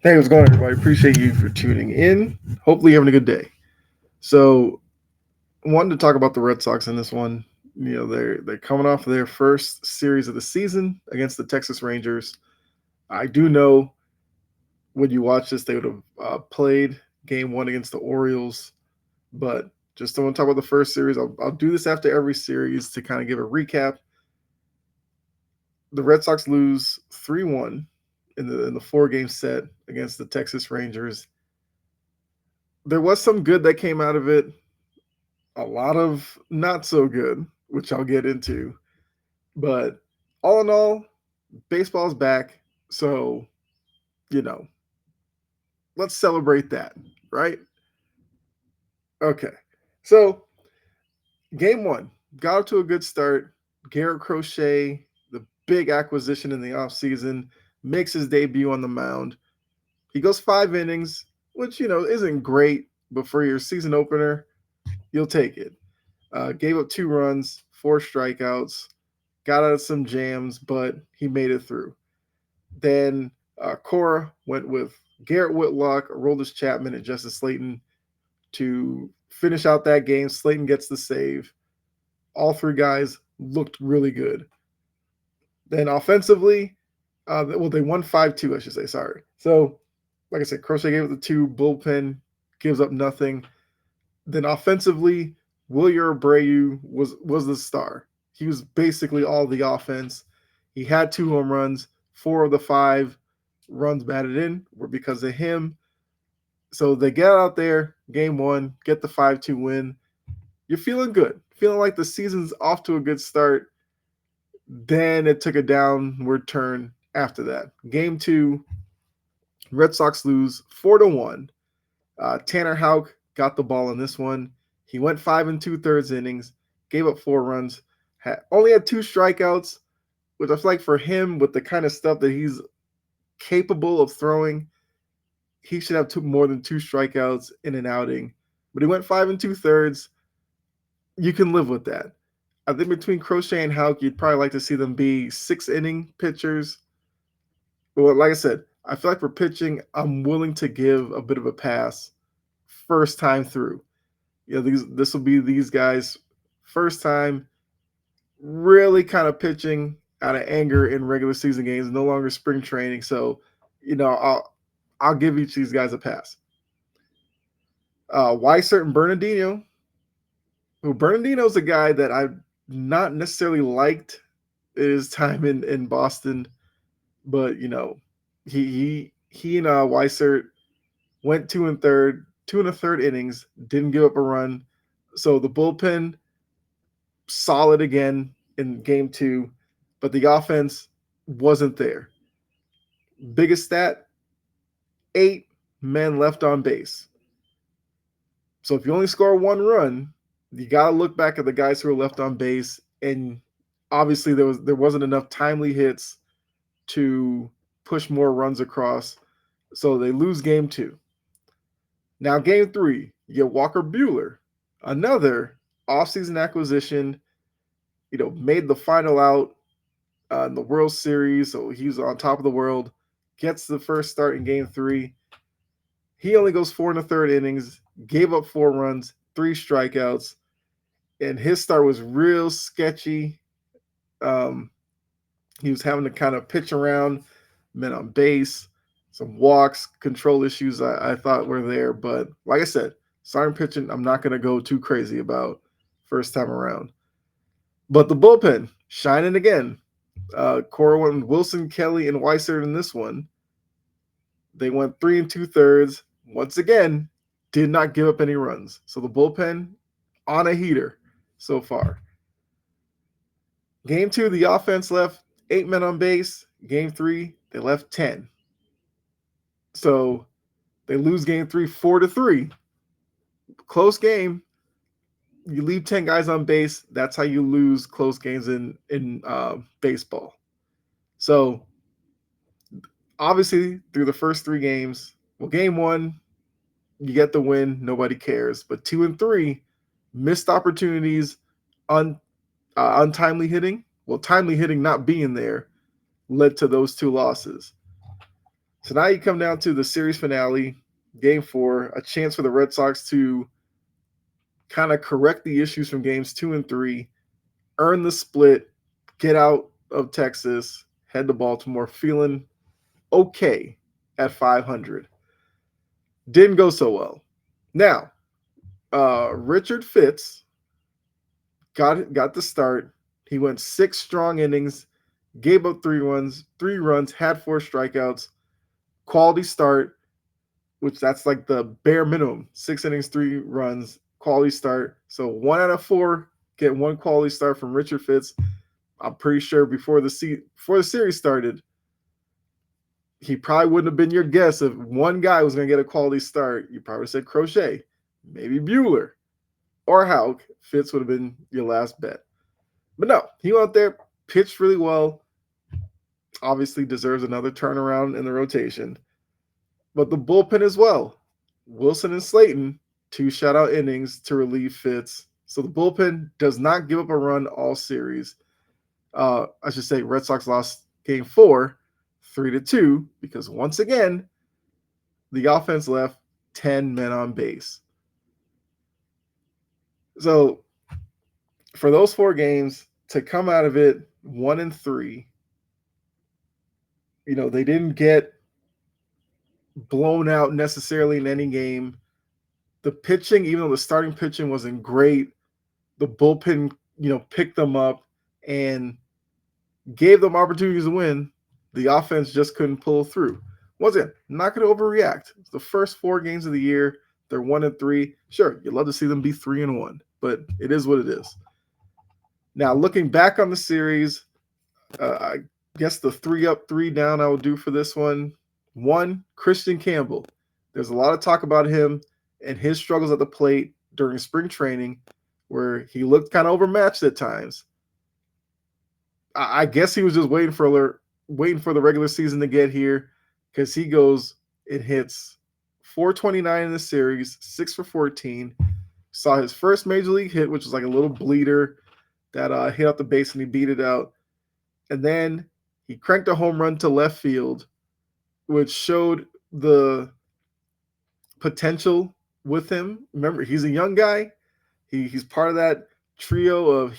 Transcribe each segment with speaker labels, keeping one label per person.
Speaker 1: Hey, what's going on, everybody? Appreciate you for tuning in. Hopefully, you're having a good day. So, wanted to talk about the Red Sox in this one. They're coming off their first series of the season against the Texas Rangers. I do know when you watch this, they would have played Game One against the Orioles, but just don't want to talk about the first series. I'll do this after every series to kind of give a recap. The Red Sox lose 3-1 in the 4 game set against the Texas Rangers. There was some good that came out of it, a lot of not so good, which I'll get into. But all in all, baseball's back. So, you know, let's celebrate that, right? Okay. So, game one got up to a good start. Garrett Crochet, the big acquisition in the offseason, makes his debut on the mound. He goes 5 innings, which, isn't great, but for your season opener, you'll take it. Gave up 2 runs, 4 strikeouts, got out of some jams, but he made it through. Then Cora went with Garrett Whitlock, Aroldis Chapman, and Justice Slayton to finish out that game. Slayton gets the save. All 3 guys looked really good. Then offensively, they won 5-2, I should say. Sorry. So, like I said, Crochet gave it the 2. Bullpen gives up nothing. Then offensively, Wilyer Abreu was the star. He was basically all the offense. He had 2 home runs. 4 of the 5 runs batted in were because of him. So they get out there, game one, get the 5-2 win. You're feeling good, feeling like the season's off to a good start. Then it took a downward turn after that. Game two, Red Sox lose 4-1. Tanner Houck got the ball in this one. He went 5 2/3 innings, gave up 4 runs, only had 2 strikeouts, which I feel like for him, with the kind of stuff that he's capable of throwing, he should have more than 2 strikeouts in an outing. But he went 5 2/3. You can live with that. I think between Crochet and Houck, you'd probably like to see them be 6 inning pitchers. But like I said, I feel like for pitching, I'm willing to give a bit of a pass first time through. This will be these guys' first time really kind of pitching out of anger in regular season games, no longer spring training. So, I'll give each of these guys a pass. Weissert and Bernardino. Bernardino's a guy that I've not necessarily liked his time in Boston, but he and Weissert went 2 and a third innings, didn't give up a run. So the bullpen solid again in game two, but the offense wasn't there. Biggest stat, 8 men left on base. So if you only score 1 run, you got to look back at the guys who were left on base, and obviously there wasn't enough timely hits to push more runs across. So they lose game two. Now game three, you get Walker Buehler, another offseason acquisition. Made the final out in the World Series, so he was on top of the world. Gets the first start in game three. He only goes 4 1/3 innings, gave up 4 runs, 3 strikeouts, and his start was real sketchy. He was having to kind of pitch around, men on base, some walks, control issues I thought were there. But like I said, starting pitching, I'm not going to go too crazy about first time around. But the bullpen, shining again. Corwin, Wilson, Kelly, and Weissert in this one. They went 3 2/3. Once again, did not give up any runs. So the bullpen on a heater so far. Game two, the offense left 8 men on base. Game three, they left 10. So they lose game three 4-3. Close game. You leave 10 guys on base. That's how you lose close games in baseball. So obviously through the first 3 games, well, game one, you get the win. Nobody cares. But 2 and 3, missed opportunities, untimely hitting. Well, timely hitting not being there led to those 2 losses. So now you come down to the series finale, game four, a chance for the Red Sox to kind of correct the issues from games two and three, earn the split, get out of Texas, head to Baltimore, feeling okay at 500. Didn't go so well. Now, Richard Fitz got the start. He went 6 strong innings, gave up 3 runs, had 4 strikeouts. Quality start, which that's like the bare minimum. 6 innings, 3 runs, quality start. So 1 out of 4 get one quality start from Richard Fitz. I'm pretty sure before the series started, he probably wouldn't have been your guess if one guy was going to get a quality start. You probably said Crochet, maybe Bueller, or Houck. Fitz would have been your last bet. But no, he went out there, pitched really well. Obviously deserves another turnaround in the rotation. But the bullpen as well. Wilson and Slayton, 2 shutout innings to relieve Fitz. So the bullpen does not give up a run all series. I should say Red Sox lost game 4, 3-2, because once again, the offense left 10 men on base. So for those 4 games to come out of it 1-3, they didn't get blown out necessarily in any game. The pitching, even though the starting pitching wasn't great, the bullpen, picked them up and gave them opportunities to win. The offense just couldn't pull through. Once again, not going to overreact. It's the first 4 games of the year. They're 1-3. Sure, you'd love to see them be 3-1, but it is what it is. Now, looking back on the series, I guess the 3 up, 3 down I will do for this one. 1, Christian Campbell. There's a lot of talk about him and his struggles at the plate during spring training, where he looked kind of overmatched at times. I guess he was just waiting for the regular season to get here, because he goes and hits 429 in the series, 6 for 14. Saw his first major league hit, which was like a little bleeder that hit out the base and he beat it out. And then he cranked a home run to left field, which showed the potential with him. Remember, he's a young guy. He's part of that trio of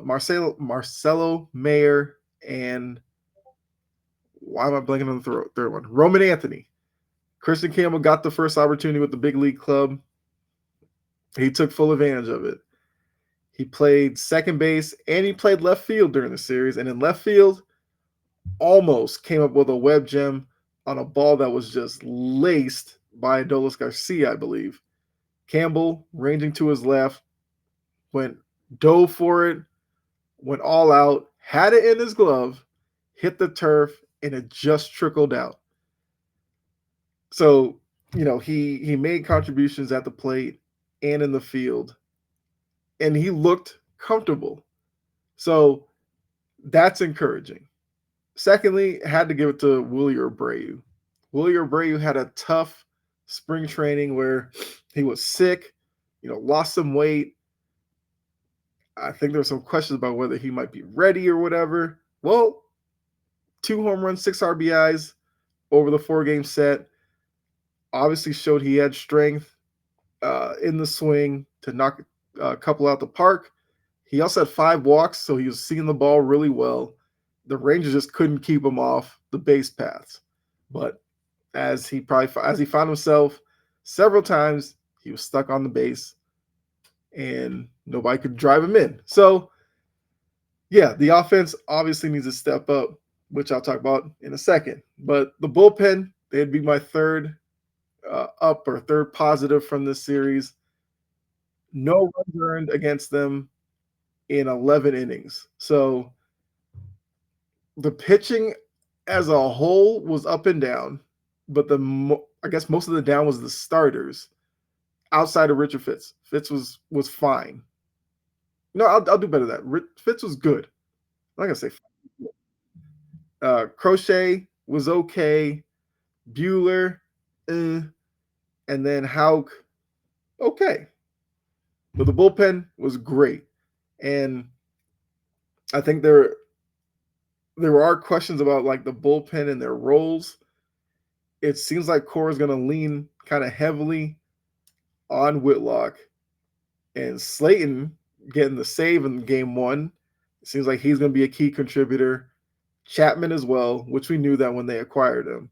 Speaker 1: Marcelo Mayer, and why am I blanking on the third one? Roman Anthony. Christian Campbell got the first opportunity with the big league club. He took full advantage of it. He played second base and he played left field during the series. And in left field, almost came up with a web gem on a ball that was just laced by Adolis Garcia, I believe. Campbell, ranging to his left, dove for it, went all out, had it in his glove, hit the turf, and it just trickled out. So, he made contributions at the plate and in the field, and he looked comfortable. So that's encouraging. Secondly, had to give it to Willie Abreu. Willie Abreu had a tough spring training where he was sick, lost some weight. I think there were some questions about whether he might be ready or whatever. Well, 2 home runs, 6 RBIs over the 4-game set. Obviously showed he had strength in the swing to knock a couple out the park. He also had 5 walks, so he was seeing the ball really well. The Rangers just couldn't keep him off the base paths. But as he found himself several times, he was stuck on the base and nobody could drive him in. So, yeah, the offense obviously needs to step up, which I'll talk about in a second. But the bullpen, they'd be my third up or third positive from this series. No runs earned against them in 11 innings. So the pitching as a whole was up and down, but I guess most of the down was the starters outside of Richard Fitz. Fitz was fine. No, I'll do better than that. Fitz was good. I'm not going to say Crochet was okay. Bueller, and then Houck, okay. But the bullpen was great. And I think there are questions about like the bullpen and their roles. It seems like Core is going to lean kind of heavily on Whitlock, and Slayton getting the save in game one. It seems like he's going to be a key contributor. Chapman as well, which we knew that when they acquired him.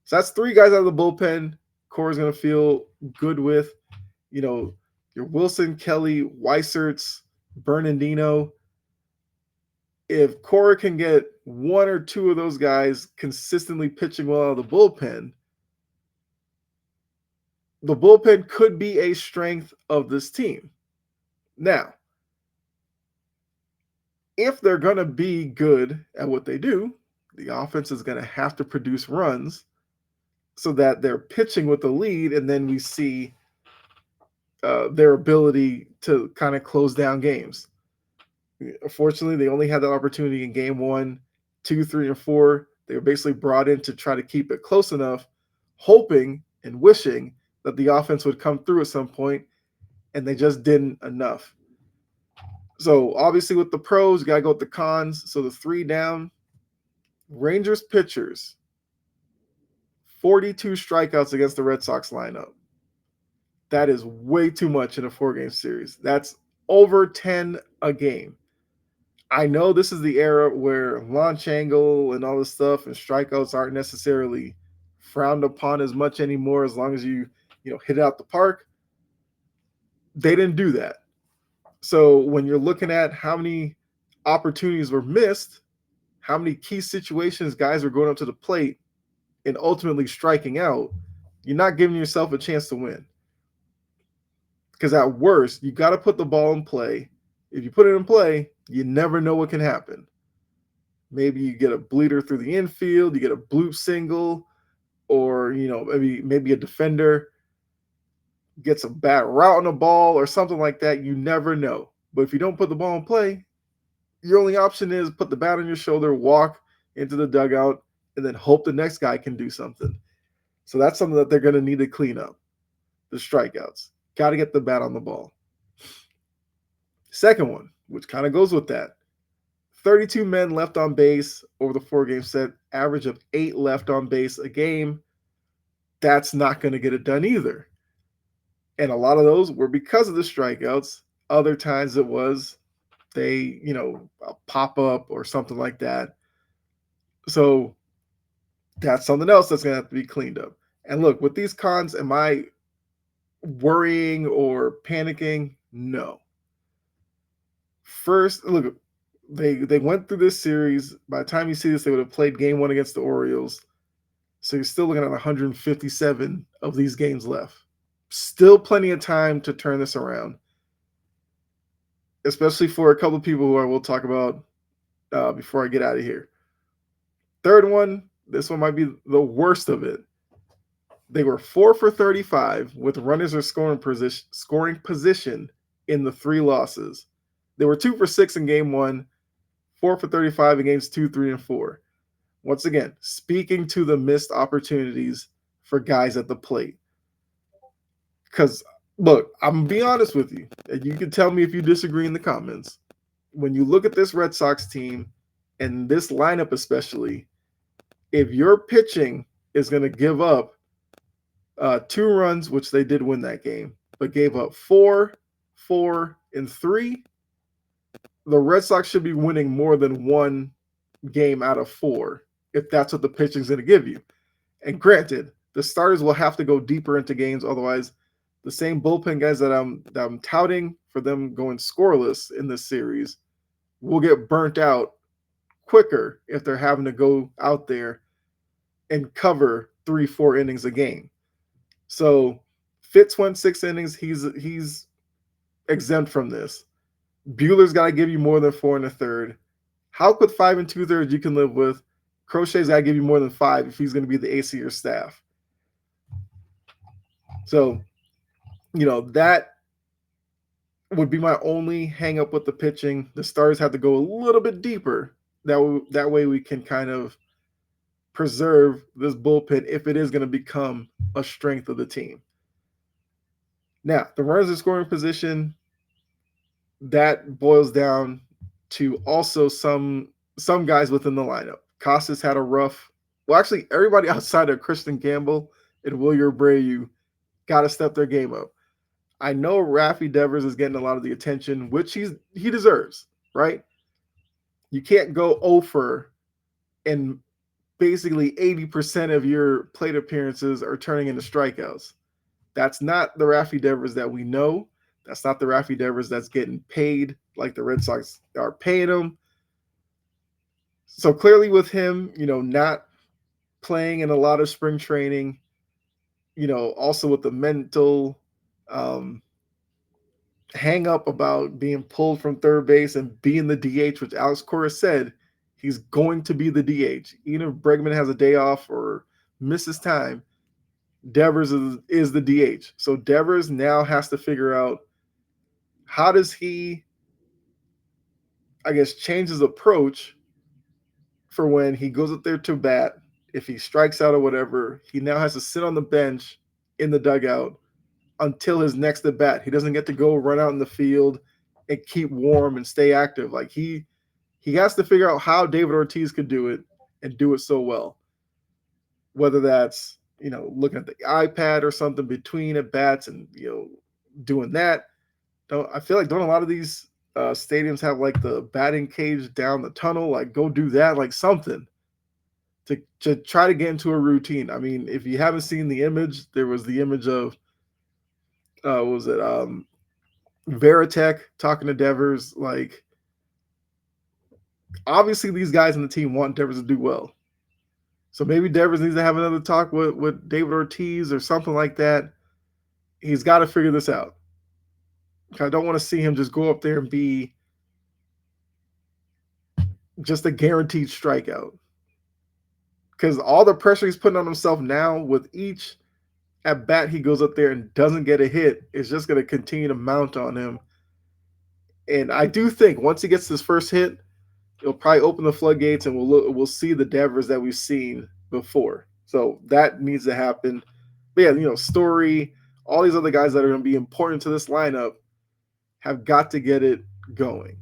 Speaker 1: So that's three guys out of the bullpen. Core is going to feel good with, you know, your Wilson, Kelly, Weisertz, Bernardino. If Cora can get one or two of those guys consistently pitching well out of the bullpen could be a strength of this team. Now, if they're going to be good at what they do, the offense is going to have to produce runs so that they're pitching with the lead, and then we see their ability to kind of close down games. Unfortunately, they only had that opportunity in game 1, 2, 3, and 4. They were basically brought in to try to keep it close enough, hoping and wishing that the offense would come through at some point, and they just didn't enough. So obviously with the pros, you got to go with the cons. So the 3 down, Rangers pitchers, 42 strikeouts against the Red Sox lineup. That is way too much in a 4-game series. That's over 10 a game. I know this is the era where launch angle and all this stuff and strikeouts aren't necessarily frowned upon as much anymore as long as you hit it out the park. They didn't do that. So when you're looking at how many opportunities were missed, how many key situations guys were going up to the plate and ultimately striking out, you're not giving yourself a chance to win. Because at worst, you got to put the ball in play. If you put it in play, you never know what can happen. Maybe you get a bleeder through the infield, you get a bloop single, or maybe a defender gets a bad route on the ball or something like that. You never know. But if you don't put the ball in play, your only option is put the bat on your shoulder, walk into the dugout, and then hope the next guy can do something. So that's something that they're going to need to clean up. The strikeouts. Got to get the bat on the ball. Second one, which kind of goes with that. 32 men left on base over the 4-game set, average of 8 left on base a game. That's not going to get it done either. And a lot of those were because of the strikeouts. Other times it was they, a pop-up or something like that. So that's something else that's going to have to be cleaned up. And look, with these cons, am I worrying or panicking? No. First, look, they went through this series. By the time you see this, they would have played game 1 against the Orioles. So you're still looking at 157 of these games left. Still plenty of time to turn this around, especially for a couple of people who I will talk about before I get out of here. Third one, this one might be the worst of it. They were 4 for 35 with runners or scoring position in the 3 losses. They were 2 for 6 in game 1, 4 for 35 in games 2, 3, and 4. Once again, speaking to the missed opportunities for guys at the plate. Because, look, I'm going to be honest with you, and you can tell me if you disagree in the comments. When you look at this Red Sox team, and this lineup especially, if your pitching is going to give up 2 runs, which they did win that game, but gave up 4, 4, and 3, the Red Sox should be winning more than 1 game out of 4 if that's what the pitching is going to give you. And granted, the starters will have to go deeper into games, otherwise the same bullpen guys that I'm touting for them going scoreless in this series will get burnt out quicker if they're having to go out there and cover 3-4 innings a game. So Fitz went 6 innings. He's exempt from this. Buehler's got to give you more than 4 1/3. Houck with 5 2/3 you can live with. Crochet's got to give you more than 5 if he's going to be the ace of your staff. So, that would be my only hang up with the pitching. The starters have to go a little bit deeper. That way we can kind of preserve this bullpen if it is going to become a strength of the team. Now, the runners in scoring position, that boils down to also some guys within the lineup. Costas had a rough Well, actually, everybody outside of Christian Campbell and William Abreu got to step their game up. I know Rafi Devers is getting a lot of the attention, which he deserves, right? You can't go over and basically 80% of your plate appearances are turning into strikeouts. That's not the Rafi Devers that we know. That's not the Rafi Devers that's getting paid like the Red Sox are paying him. So clearly, with him, not playing in a lot of spring training, also with the mental um, hang up about being pulled from third base and being the DH, which Alex Cora said he's going to be the DH. Even if Bregman has a day off or misses time, Devers is the DH. So Devers now has to figure out how does he, I guess, change his approach for when he goes up there to bat. If he strikes out or whatever, he now has to sit on the bench in the dugout until his next at bat. He doesn't get to go run out in the field and keep warm and stay active. Like he has to figure out how David Ortiz could do it and do it so well. Whether that's looking at the iPad or something between at bats and doing that. I feel like don't a lot of these stadiums have like the batting cage down the tunnel? Like go do that, like something to try to get into a routine. I mean, if you haven't seen the image, there was the image of what was it Veritek talking to Devers. Like obviously these guys in the team want Devers to do well. So maybe Devers needs to have another talk with David Ortiz or something like that. He's got to figure this out. I don't want to see him just go up there and be just a guaranteed strikeout. Because all the pressure he's putting on himself now with each at bat he goes up there and doesn't get a hit is just going to continue to mount on him. And I do think once he gets his first hit, it'll probably open the floodgates and we'll see the Devers that we've seen before. So that needs to happen. But yeah, Story, all these other guys that are going to be important to this lineup have got to get it going.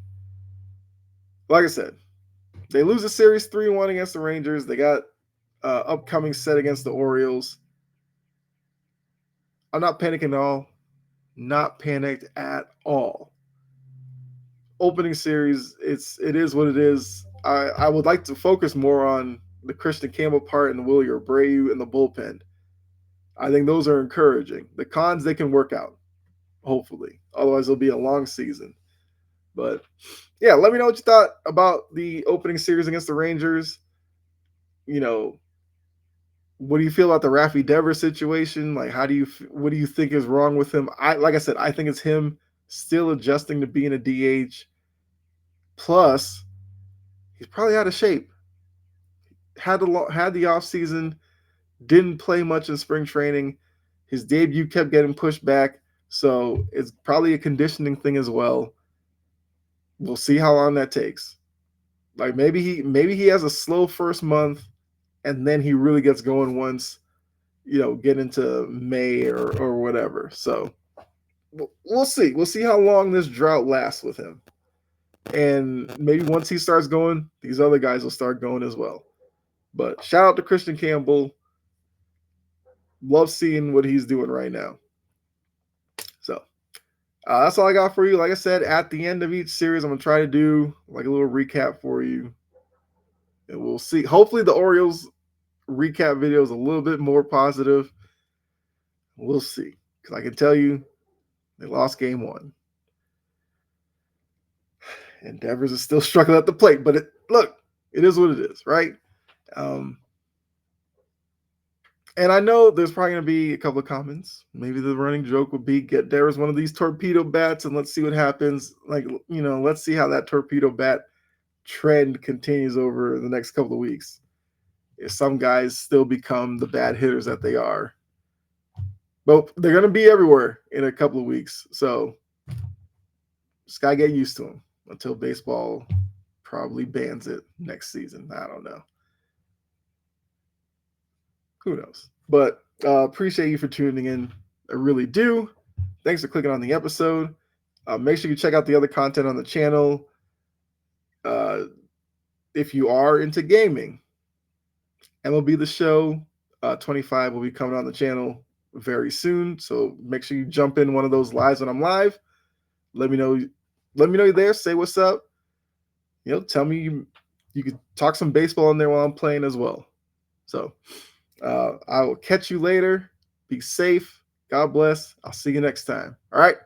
Speaker 1: Like I said, they lose the series 3-1 against the Rangers. They got upcoming set against the Orioles. I'm not panicking at all. Not panicked at all. Opening series, it is what it is. I would like to focus more on the Christian Campbell part and the William Abreu and the bullpen. I think those are encouraging. The cons they can work out, hopefully. Otherwise, it'll be a long season. But yeah, let me know what you thought about the opening series against the Rangers. What do you feel about the Rafi Devers situation? Like, what do you think is wrong with him? Like I said, I think it's him still adjusting to being a DH. Plus, he's probably out of shape. Had the offseason, didn't play much in spring training. His debut kept getting pushed back, so it's probably a conditioning thing as well. We'll see how long that takes. Like maybe he has a slow first month, and then he really gets going once, get into May or whatever. So we'll see. We'll see how long this drought lasts with him. And maybe once he starts going, these other guys will start going as well. But shout out to Christian Campbell. Love seeing what he's doing right now. So that's all I got for you. Like I said, at the end of each series, I'm going to try to do like a little recap for you. And we'll see. Hopefully the Orioles recap video is a little bit more positive. We'll see. Because I can tell you, they lost game 1. And Devers is still struggling at the plate. But it is what it is, right? And I know there's probably going to be a couple of comments. Maybe the running joke would be get Devers one of these torpedo bats and let's see what happens. Like, let's see how that torpedo bat trend continues over the next couple of weeks. If some guys still become the bad hitters that they are. But they're going to be everywhere in a couple of weeks. So just got to get used to them until baseball probably bans it next season. I don't know. Who knows? But appreciate you for tuning in. I really do. Thanks for clicking on the episode. Make sure you check out the other content on the channel. If you are into gaming, MLB The Show 25 will be coming on the channel very soon. So make sure you jump in one of those lives when I'm live. Let me know. Let me know you're there. Say what's up. Tell me you could talk some baseball in there while I'm playing as well. So I will catch you later. Be safe. God bless. I'll see you next time. All right.